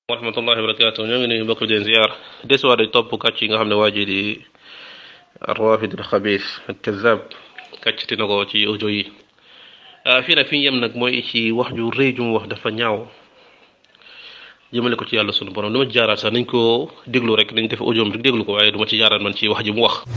wa rahmatullahi wa barakatuh ñoo ngi nuyu mbokk di leen ziar desuwaat di topp kàcc yi nga xam ne waa ji di arwafid al xabis ak kazab kàccati na ko ci audio yi fii nag fi ñu yem nag mooy ci wax ju rëy ju mu wax dafa ñaaw jëmale ko ci yàlla sunu borom dama ci jaaraat sax nañ ko déglu rek nañ def audio rek déglu ko waaye duma ci jaaraat man ci wax ji mu wax.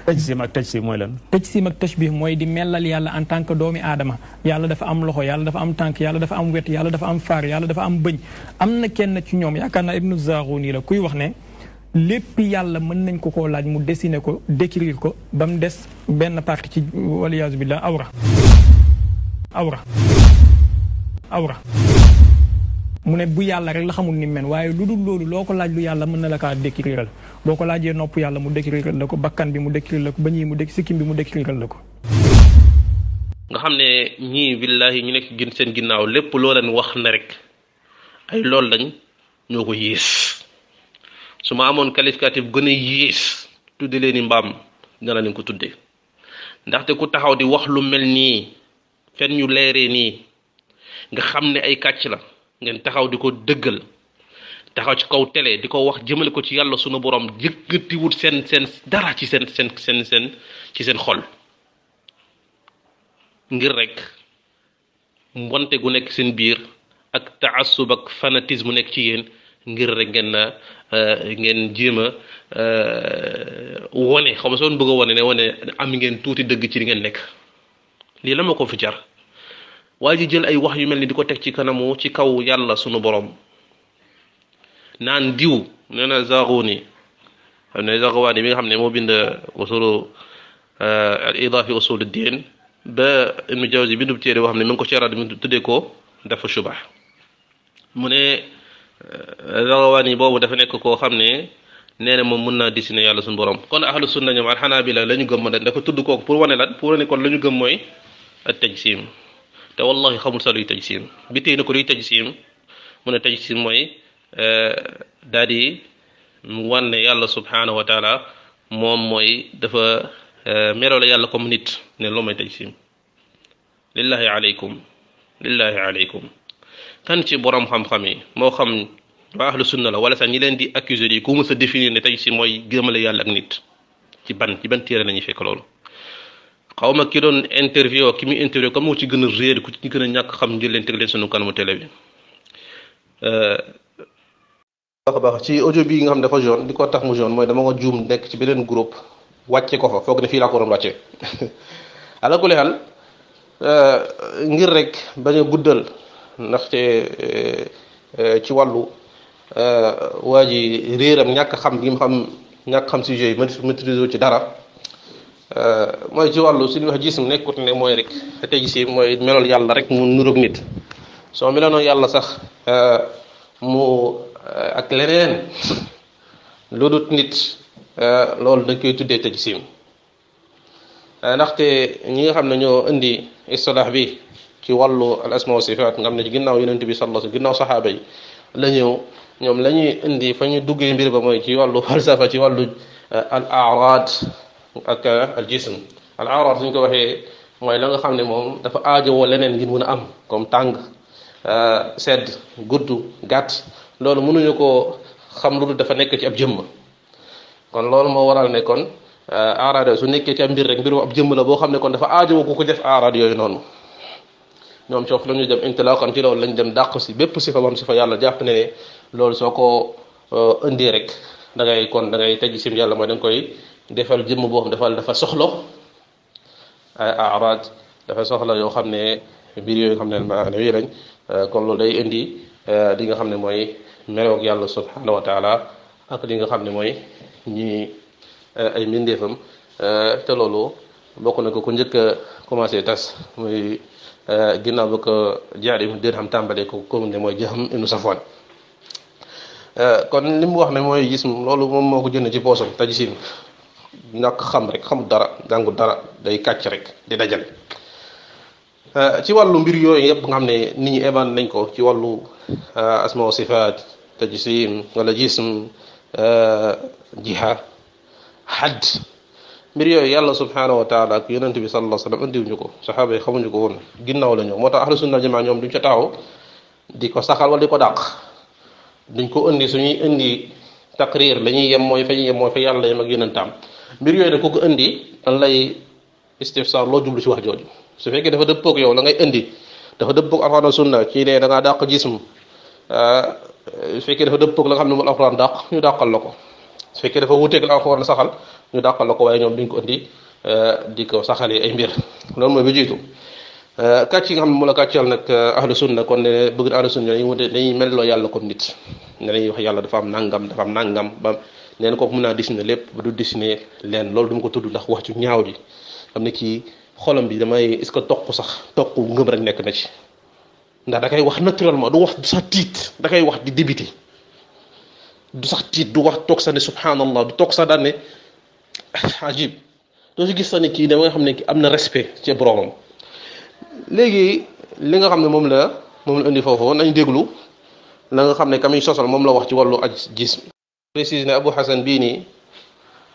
tajsim ak tajsim mooy lan. tajsim ak tashbih mooy di mellal yàlla en tant que doomi aadama yàlla dafa am loxo yàlla dafa am tànk yàlla dafa am wet yàlla dafa am faar yàlla dafa am bëñ am na kenn ci ñoom yaakaar naa Ibnu Zaghuni la kuy wax ne lépp yàlla mën nañ ko koo laaj mu dessiner ko décrire ko ba mu des benn partie ci waliyaasu billah awra mu ne bu yàlla rek la xamul ni mel waaye lu dul loolu loo ko laaj lu yàlla mën na la kaa décriral boo ko laajee nopp yàlla mu décriral la ko bakkan bi mu décriral la ko bañ yi mu sikkim bi mu décriral la ko. nga xam ne ñii billahi ñu nekk gin seen ginnaaw lépp loo leen wax na rek ay loolu lañ ñoo ko yées su ma amoon qualificatif gën a yées tudde leen ni mbaam dana leen ko tudde ndaxte ku taxaw di wax lu mel nii fen ñu leeree nii nga xam ne ay kàcc la ngeen taxaw di ko dëggal taxaw ci kaw télé di ko wax jëmale ko ci yàlla sunu borom yëkkatiwut seen dara ci seen ci seen xol ngir rek mbonte gu nekk seen biir ak taassub ak fanatisme nekk ci yéen ngir rek ngeen jéem a wone xaw ma soon bëgg a wone ne wone am ngeen tuuti dëgg ci li ngeen nekk lii la ma ko fi jar waa ji jël ay wax yu mel ni di ko teg ci kanamu ci kaw yàlla sunu borom naan diw nee na Zaghuni xam ne Zaghwani mi nga xam ne moo bind usulu al idaafi usul ad-din ba Ibnu Jawzi bindu téere boo xam ne mu ngi ko ceeraat mi tuddee ko dafa shubah mu ne Zaghwani boobu dafa nekk koo xam ne nee na moom mën naa dessiner yàlla suñu borom kon ahlu sunna ñoom al-Hanabila la ñu gëm ma dafa tudd kooku pour wane lan pour wane kon la ñu gëm mooy at-tajsim te wallahi xamul sa luy tajsim bi tey na ko luy tajsim mu ne tajsim mooy daal di wan ne yàlla subhanahu wa taala moom mooy dafa meloo la yàlla comme nit ne loo mooy tajsim lillahi aleykum kan ci borom xam-xam yi moo xam waa ahlu sunna la wala sax ñi leen di accuser yi ku mës a définir ne tajsim mooy gëmale yàlla ak nit ci ban téere la ñuy fekk loolu xaw ma ki doon interview ki muy interview comme moo ci gën a réer ku ci gën a ñàkk xam njël leen teg leen sunu kanamu télé bi baax ci audio bi nga xam ne dafa jaune di ko tax mu jaune mooy dama ko juum nekk ci beneen groupe wàcce ko fa foog ne fii laa ko waroon wàcce ala kulli xaal ngir rek bañ a guddal ndaxte ci wàllu waa ji réeram ñàkk xam gi mu xam ñàkk xam sujet yi maîtriser ci dara mooy ci wàllu suñu wax gis nekkut ne mooy rek tey si mooy melool yàlla rek mu nuroog nit soo meloonoo yàlla sax mu ak leneen lu dut nit loolu dañ koy tuddee tajsim ndaxte ñi nga xam ne ñoo indi istilah bi ci wàllu al asma wa sifaat nga xam ne ci ginnaaw yonent bi sallallahu alayhi ginnaaw saxaaba yi la ñëw ñoom la ñuy indi fa ñu duggee mbir ba mooy ci wàllu falsafa ci wàllu al arad ak al jism al arad suñ ko waxee mooy la nga xam ne moom dafa aajowoo leneen ngir mën a am comme tàng sedd gudd gàtt loolu mënuñu ko xam lu dafa nekk ci ab jëmm kon loolu moo waral ne kon arad su nekkee ci ab mbir rek mbiru ab jëmm la boo xam ne kon dafa aajowoo ku ko def arad yooyu noonu ñoom coof la ñu dem intilaqan ci loolu lañ dem dàq si bépp sifa bam sifa yàlla jàpp ne loolu soo ko indee rek da ngay tajsim yàlla mooy da nga koy defal jëmm boo xam dafa soxlo ay arad dafa soxla yoo xam ne mbir yooyu nga xam ne maanawi lañ kon loolu day indi li nga xam ne mooy meloog yàlla subhanahu wa taala ak li nga xam ne mooy ñi ay mbindeefam te loolu bokk na ko ku njëkk a commencé tas muy ginnaaw ba ko Jaad ibn Dirham tàmbalee ko ne mooy Jahm ibn Safwan kon li mu wax ne mooy gis loolu moom moo ko jënd ci poosam tajsim ñàkk xam rek xamul dara jàngul dara day kàcc rek di dajale ci wàllu mbir yooyu yëpp nga xam ne nit ñi évan nañ ko ci wàllu asma wa sifaat tajsim wala jism jiha hadd mbir yooyu yàlla subhanahu wa taala ak yonent bi sallallahu alayhi wa sallam andiwuñu ko saxaaba yi xamuñu ko woon ginnaaw la ñëw moo tax ahlu sunna jamaa ñoom duñ ca taxaw di ko saxal wala di ko dàq duñ ko indi suñuy indi taqrir lañuy yem mooy fa ñuy yem mooy fa yàlla yem ak yonentam mbir yooyu nag ku ko indi dan lay istifsar loo jublu ci wax jooju su fekkee dafa dëppoog yow la ngay indi dafa dëppoog alxuraan sunna ci ne da ngaa dàq jism su fekkee dafa dëppoog la nga xam ne moom alxuraan dàq ñu dàqal la ko su fekkee dafa wuteeg la alxuraan saxal ñu dàqal la ko waaye ñoom duñ ko indi di ko saxalee ay mbir loolu mooy ba jiitu kàcc yi nga xam ne mu la kàccal nag ahlu sunna kon ne bëgg na ahlu sunna dañuy melloo yàlla comme nit ne dañuy wax yàlla dafa am nangam ba neen kooku mën naa dessiné lépp ba du dessiné leen loolu duma ko tudd ndax wax ci ñaaw ji xam ne kii xolam bi damay est-ce que toq ngëm rek nekk na ci ndax da koy wax naturellement du wax du sax tiit da koy wax di débité du sax tiit du wax toog sa ne subhanallah du toog sa daan ne ajib doo si gis sa ne kii da nga xam ne kii am na respect ci boromam. léegi li nga xam ne moom la indi foofu nañ déglu la nga xam ne kamiy sosal moom la wax ci wàllu gis précise ne Abu Hasan bii nii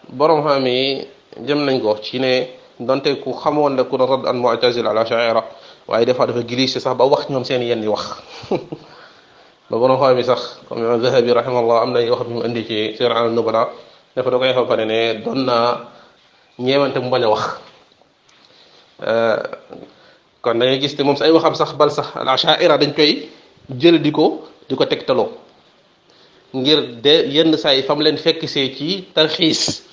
borom xam yi jëm nañ ko ci ne donte ku xamoon la ku doon radd an mu'tazila al ash'ira waaye des fois dafa glissé sax ba wax ñoom seen yenn yi wax ba borom xam yi sax comme imam Zahabi rahimahullah am na yoo xam ne mu indi ci Siyar A'lam an-Nubala dafa da koy xam pare ne doon naa ñeewante mu bañ a wax kon da ngay gis te moom sa ay waxam sax bal sax al ash'ira dañ koy jël di ko tegtaloo ngir de yenn saa yi fam leen fekk see ci tarxiis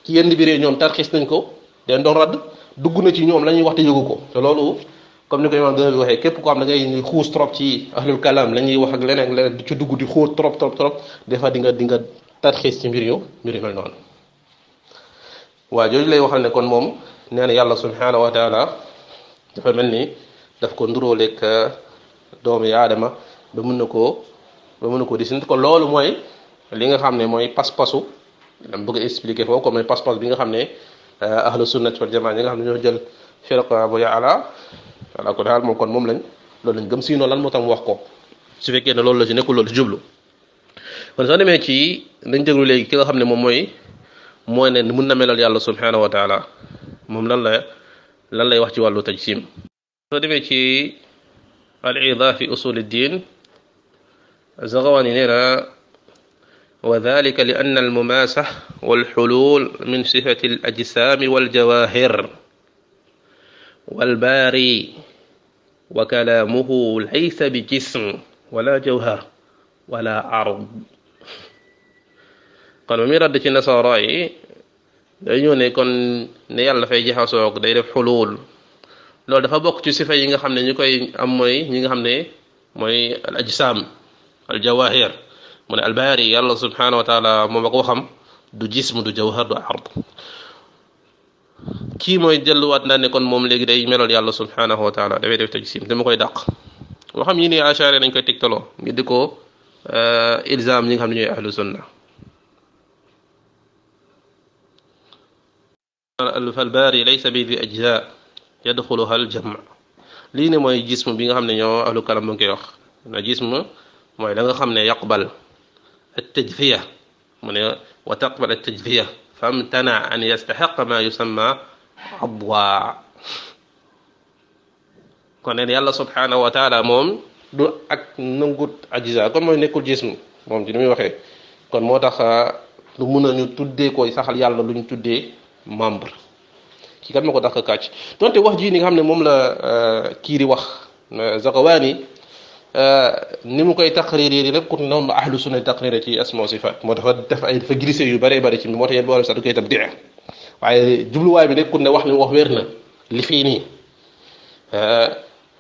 ci yenn biir ñoom tarxiis nañ ko den doon radd dugg na ci ñoom la ñuy wax te yëgu ko te loolu comme ni ko imam Dahabi waxee képp ko am da ngay xuus trop ci ahlul kalam la ñuy wax ak leneen di ci dugg di xóot trop des fois di nga tarxiis ci mbir yu mel noonu waa jooju lay waxal ne kon moom nee na yàlla subhanahu wa taala dafa mel ni daf ko nduróoleeg doomu aadama ba mën na koo dis nit ko loolu mooy li nga xam ne mooy pas-pasu dama bëgg a expliquer foofu ko mooy pas-pas bi nga xam ne ahlu sunnati wal jamaa ñi nga xam ne ñoo jël firqa bu ala ko daal moom kon moom loolu lañ gëm sinon lan moo tax mu wax ko su fekkee ne loolu la ci nekkul loolu ci jublu kon soo demee ci dañ déglu léegi ki nga xam ne moom mooy ne mën na melal yàlla subhanahu wa taala moom lan lay wax ci wàllu tajsim soo demee ci al-iidaa fi usul ad-diin Zaghawani nee na wa dhalika li anna al-mumaasah wal-hulul min sifati al-ajsaam wal-jawaahir wal-baari wa kalaamuhu laysa bi jism wala jawhar wala ard kon mi radd ci nasaara yi day ñëw ne kon ne yàlla dafay jaxasoog day def xulul loolu dafa bokk ci sifa yi nga xam ne ñu koy am mooy ñi nga xam ne mooy al ajsam al jawahir mu ne al baari yàlla subhanahu wa taala moom ak waxam du jism du jawhar du ard kii mooy delluwaat naa ne kon moom léegi day melal yàlla subhanahu wa taala dafay def tajsim dama koy dàq waxam yi ni ashari nañ koy tegtaloo ngir di ko ilzam ñi nga xam ne ñooy ahlu sunna falbaari laysa bi di ajza yadxuluha aljam lii ne mooy jism bi nga xam ne ñoo ahlu kalam mu ngi koy wax na jism mooy da nga xam ne yaqbal at-tajfiya mu ne wa taqbal at-tajfiya famtana an yastaxiq ma yusamma adwa kon ne yàlla subhanahu wa taala moom du ak nangut ajza kon mooy nekkul jism moom ci ni muy waxee kon moo tax du mun a ñu tuddee koy saxal yàlla lu ñu tuddee membre kii kat ma ko dàq kàcc donte wax jii ni nga xam ne moom la kii di wax Zaghawani ni mu koy taqrir yi rek ku noonu la ahlu sunna taqrir ci asma wa sifat moo dafa glissé yu bëree bëri ci moo tax yéen boole sax du koy tabdi waaye jubluwaay bi rek ku ne wax li mu wax wér na li fii nii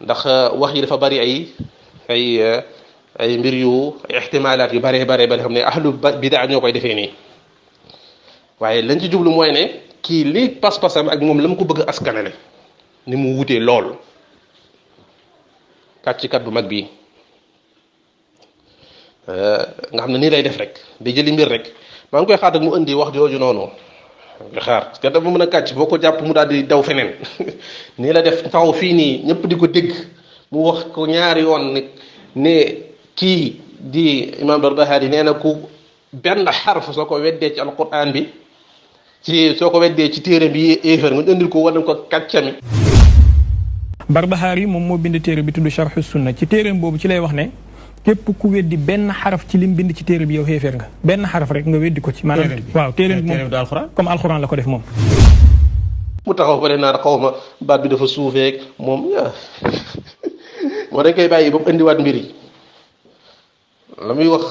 ndax wax yi dafa bëri ay mbir yu ay ihtimalaat yu bëree bëri xam ne ahlu bidaa ñoo koy defee nii waaye lañ ci jublu mooy ne kii lii pas-pasam ak moom la mu ko bëgg a askanale ni mu wutee lool kàccikat bu mag bi nga xam ne nii lay def rek di jëli mbir rek maa ngi koy xaar ak mu indi wax jooju noonu nga xaar parce que dafa mën a kàcc boo ko jàpp mu daal di daw feneen nii la def taxaw fii nii ñëpp di ko dégg mu wax ko ñaari yoon ne kii di imam Barbahari nee na ku benn xarf soo ko weddee ci alquran bi soo ko weddee ci téere bi éefar nga indil ko wane ko kàccami. Barbahari moom moo bind téere bi tudd Sharh Sunna ci téereem boobu ci lay wax ne képp ku weddi benn xaraf ci lim bind ci téere bi yow xéeféer nga benn xaraf rek nga weddi ko ci maanaam waaw téere bi moom comme alxuraan la ko def moom mu taxaw fële naan xaw ma baat bi dafa suufeeg moom moo dañ koy bàyyi ba mu indiwaat mbir yi la muy wax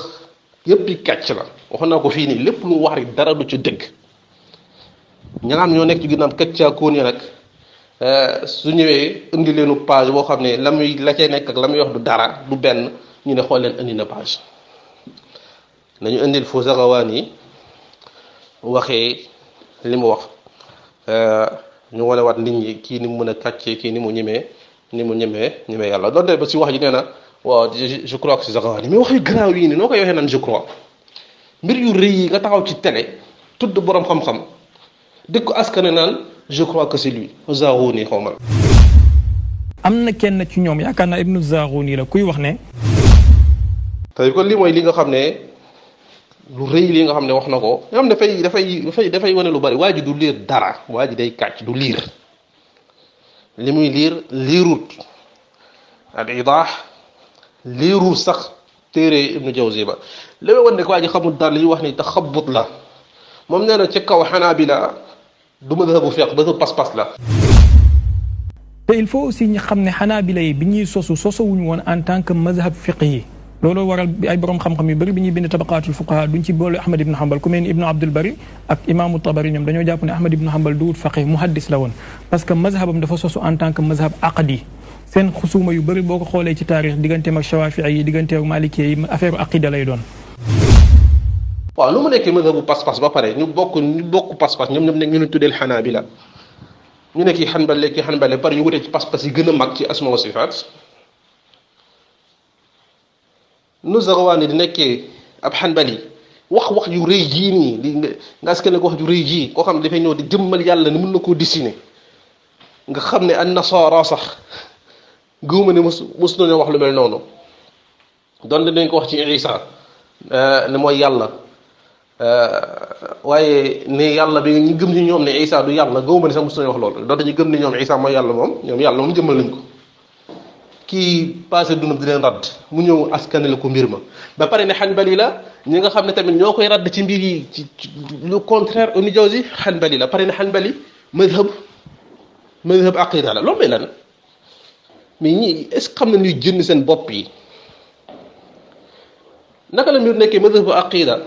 yëpp i kàcc la waxoon naa ko fii nii lépp lu mu wax rek dara du ci dëgg ña nga xam ñoo nekk ci ginnaaw kàccaakoon yi nag su ñëwee indi leenu page boo xam ne la cay nekk ak la muy wax du dara du benn ñu ne xool leen indi na page nañu indil fu Zaghawani yi waxee li mu wax ñu wane waat nit ñi kii ni mu mën a kàccee kii ni mu ñemee yàlla doonte ba si wax ji nee na waaw je crois que c'est Zaghawani mais wax yu garaaw yi ni noo koy waxee naan je crois mbir yu rëy yi nga taxaw ci télé tudd borom xam-xam dëkk ko askane naan je crois que c'est lui Zaghawani xaw ma. am na kenn ci ñoom yaakaar naa Ibnu Zaghawani la kuy wax ne. tey kon lii mooy li nga xam ne lu rëy li nga xam ne wax na ko nga xam dafay wane lu bari waa ji du liir dara waa ji day kàcc du liir li muy liirut al idaax liirul sax téere Ibnu Jawzi ba li may wan ne waa ji xamul dara li ñuy wax ni taxabut la moom nee na ci kaw Xanaabila du madhabu fiqh ba pas-pas la. te il faut aussi ñu xam ne Xanaabila yi bi ñuy sosowuñu woon en tant que mazhab fiqh yi looloo waral ay borom xam-xam yu bëri bi ñuy bind tabaqaatul fuqaha duñ ci boole Ahmad ibn Hanbal ku mel ni Ibnu Abdul Bari ak imaamu Tabari ñoom dañoo jàpp ne Ahmad ibn Hanbal duwut faqih muhaddis la woon parce que mazhabam dafa sosu en tant que mazhab aqdi seen xusuuma yu bëri boo ko xoolee ci taarix digganteem ak Shawaafi'i yi digganteem ak Maliki yi affaire aqida lay doon. waaw lu mu nekkee mazhabu pas-pas ba pare ñu bokk pas-pas ñoom nekk ñu tuddeel Xanaabila ñu nekk kii Hanbali pare ñu wutee ci pas-pas yi gën a mag ci asma wa sifaat nu Zaghawani di nekkee ab Hanbali wax yu rëy jii nii di nga askane ko wax ju rëy jii koo xam ne dafay ñëw di jëmmal yàlla ni mën na koo dessiner nga xam ne an nasaara sax gëwuma ne mos nañoo wax lu mel noonu doon dañ ko wax ci Isa ne mooy yàlla waaye ne yàlla bi ñu gëm ni ñoom ne Isa du yàlla gëwuma ne sax mos nañoo wax loolu doon dañu gëm ni ñoom Isa mooy yàlla moom ñoom yàlla moom jëmmal nañ ko kii passé dunam di leen radd mu ñëw askane la ko mbir ma ba pare ne Hanbali la ñi nga xam ne tamit ñoo koy radd ci mbir yi ci le contraire Ibnu Jawzi Hanbali la pare ne Hanbali madhab aqida la loolu may lan mais ñii est-ce que xam na ñuy jënd seen bopp yi naka la ñu nekkee madhab aqida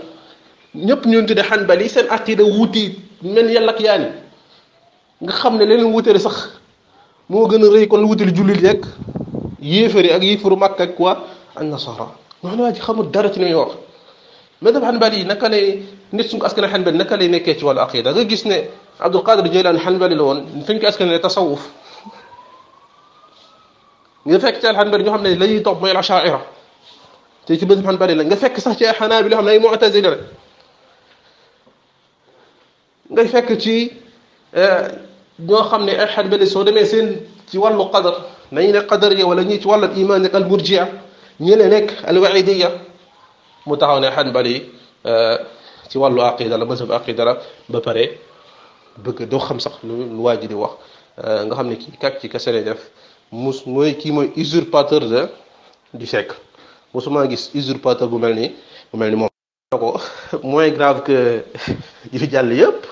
ñëpp ñu tuddee Hanbali seen aqida wuuti mel yàlla ak yaani nga xam ne leneen wuutale sax moo gën a rëy kon lu wuutale jullit yeeg yéefari ak yéefaru Makka ak waa ak nasara nga xam ne waa ji xamul dara ci li muy wax madhab Hanbali yi naka lay nit suñ ko askane Hanbali naka lay nekkee ci wàllu aqida nga gis ne Abdul Qadir Jilani Hanbali la woon fi ñu ko askane tasawuf nga fekk ci Hanbali ñoo xam ne la ñuy topp mooy al-Asha'ira te ci madhab Hanbali la nga fekk sax ci ay Hanabila xam ne ay Mu'tazila la ngay fekk ci ñoo xam ne ay Hanbali soo demee seen ci wàllu qadar nañu ne qadariya wala ñii ci wàllu iman nekk al murji'a ñeneen nekk al wa'idiyya mu taxaw ne Hanbali ci wàllu aqida la mazhab aqida la ba pare bëgg doo xam sax lu waa ji di wax nga xam ne kii kat ci kese lay def mooy usurpateur du siècle mosuma gis usurpateur bu mel ni moom ko moins grave que yi fi jàll yëpp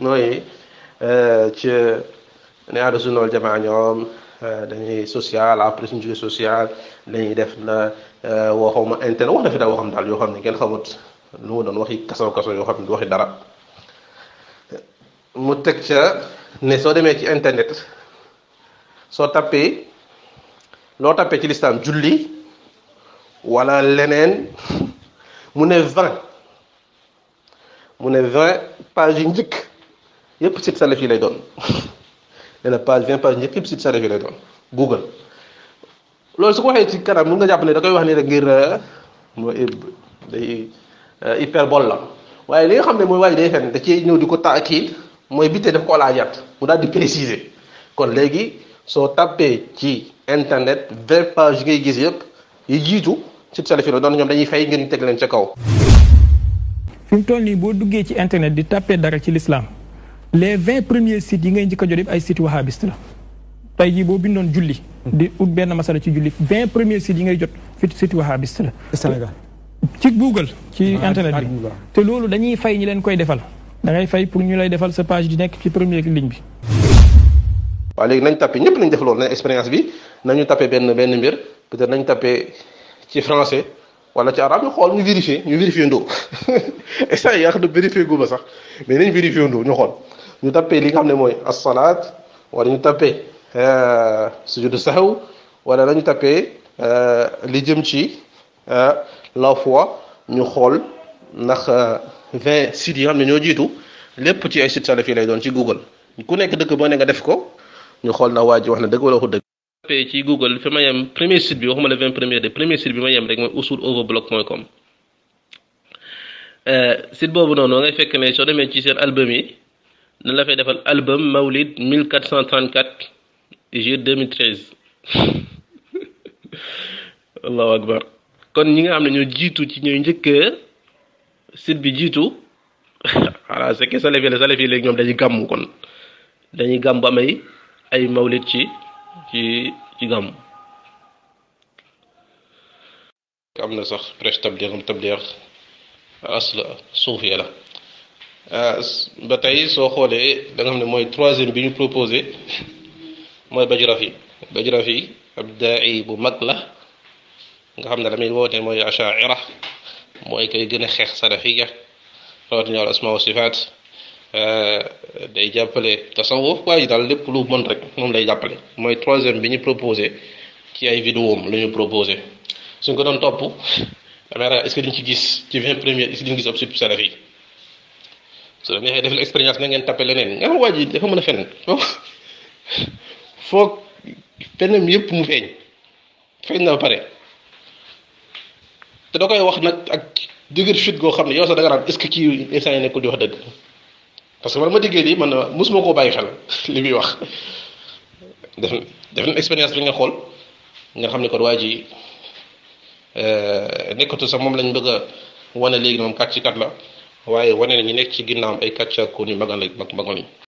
mooy ci ne ahlu sunna wal jamaa ñoom dañuy social après suñu jóge social dañuy def la waxuma internet wax na fi daal waxam daal yoo xam ne kenn xamut lu mu doon waxi kaso yoo xam ne du waxi dara mu teg ca ne soo demee ci internet soo tappee loo tappee ci lislaam julli wala leneen mu ne 20 page yu njëkk yépp site salafi lay doon nee na page 20 page njëkk yépp site salafi lay doon Google loolu su ko waxee ci kanam mun nga jàpp ne da koy wax ni rek ngir day hyperbole la waaye li nga xam ne mooy waa ji day fen da ci ñëw di ko taakid mooy bitee daf ko laajaat mu daal di préciser kon léegi soo tappee ci internet 20 pages ngay gis yëpp yi jiitu site salafi la doon ñoom dañuy fay ngeen teg leen ca kaw. fi mu toll nii boo duggee ci internet di tappee dara ci l'islam les 20 premiers sites yi ngay njëkk a jot yëpp ay sites wahhabistes la tey jii boo bindoon julli di ut benn masala ci julli 20 premiers sites yi ngay jot site wahhabiste la Sénégal ci Google ci internet bi te loolu dañuy fay ñi leen koy defal da ngay fay pour ñu lay defal sa page di nekk ci première ligne bi. waaw léegi nañ tapé ñëpp nañ def loolu nañ expérience bi nañu tapé benn mbir peut-être nañ tapé ci français wala ci arabe ñu xool ñu vérifier ndoo instant yii yaa xam ne vérifier gu ba sax mais nañ vérifier ndoo ñu xool ñu tapé li nga xam ne mooy as-salaat wala ñu tapé sujudu sahw wala nañu tapé li jëm ci la foi ñu xool ndax 20 sites yi nga xam ne ñoo jiitu lépp ci ay sites salafi lay doon ci Google ku nekk dëkk boo ne nga def ko ñu xool na waa ji wax na dëgg wala waxu dëgg. ci Google fi ma yem premier site bi waxuma le 20 premier de premier site bi ma yem rek mooy usuloverblog.com site boobu noonu ngay fekk ne soo demee ci seen album yi dañ la fay defal album Mawlid 1434 juillet 2013 allahu akbar kon ñi nga xam ne ñoo jiitu ci ñooy njëkk site bi jiitu voilà c'est que salafi léegi ñoom dañuy gàmmu kon dañuy gàmmu am ay mawlid ci gàmmu am na sax presse tabligh asl suufiya la ba tey soo xoolee da nga xam ne mooy troisième bi ñu proposé mooy Bajrafi ab daai bu mag la nga xam ne la muy woote mooy ashaira mooy koy gën a xeex salafiya rawatina al asma wa sifaat day jàppale tasawuf waaye daal lépp lu mën rek moom lay jàppale mooy troisième bi ñu proposé ci ay vidéo am la ñu proposé suñ ko doon topp damay ragal est-ce que diñ ci gis ci 20 première est-ce que diñ gis ab site salafi su la neexee def la expérience na ngeen tapé leneen nga xam waa ji dafa mën a fen foog fenam yëpp mu feeñ na ba pare te da koy wax nag ak dëgër fit goo xam ne yow sax da nga naan est-ce que kii instant yi nekkul di wax dëgg parce que man ma déggee lii man mosuma koo bàyyi xel li muy wax def na expérience bi nga xool nga xam ne kon waa ji nekkatu sax moom lañ bëgg a wane léegi moom kàcc kat la waaye wane na ñu nekk ci ginnaawam ay kàccakoon yu magal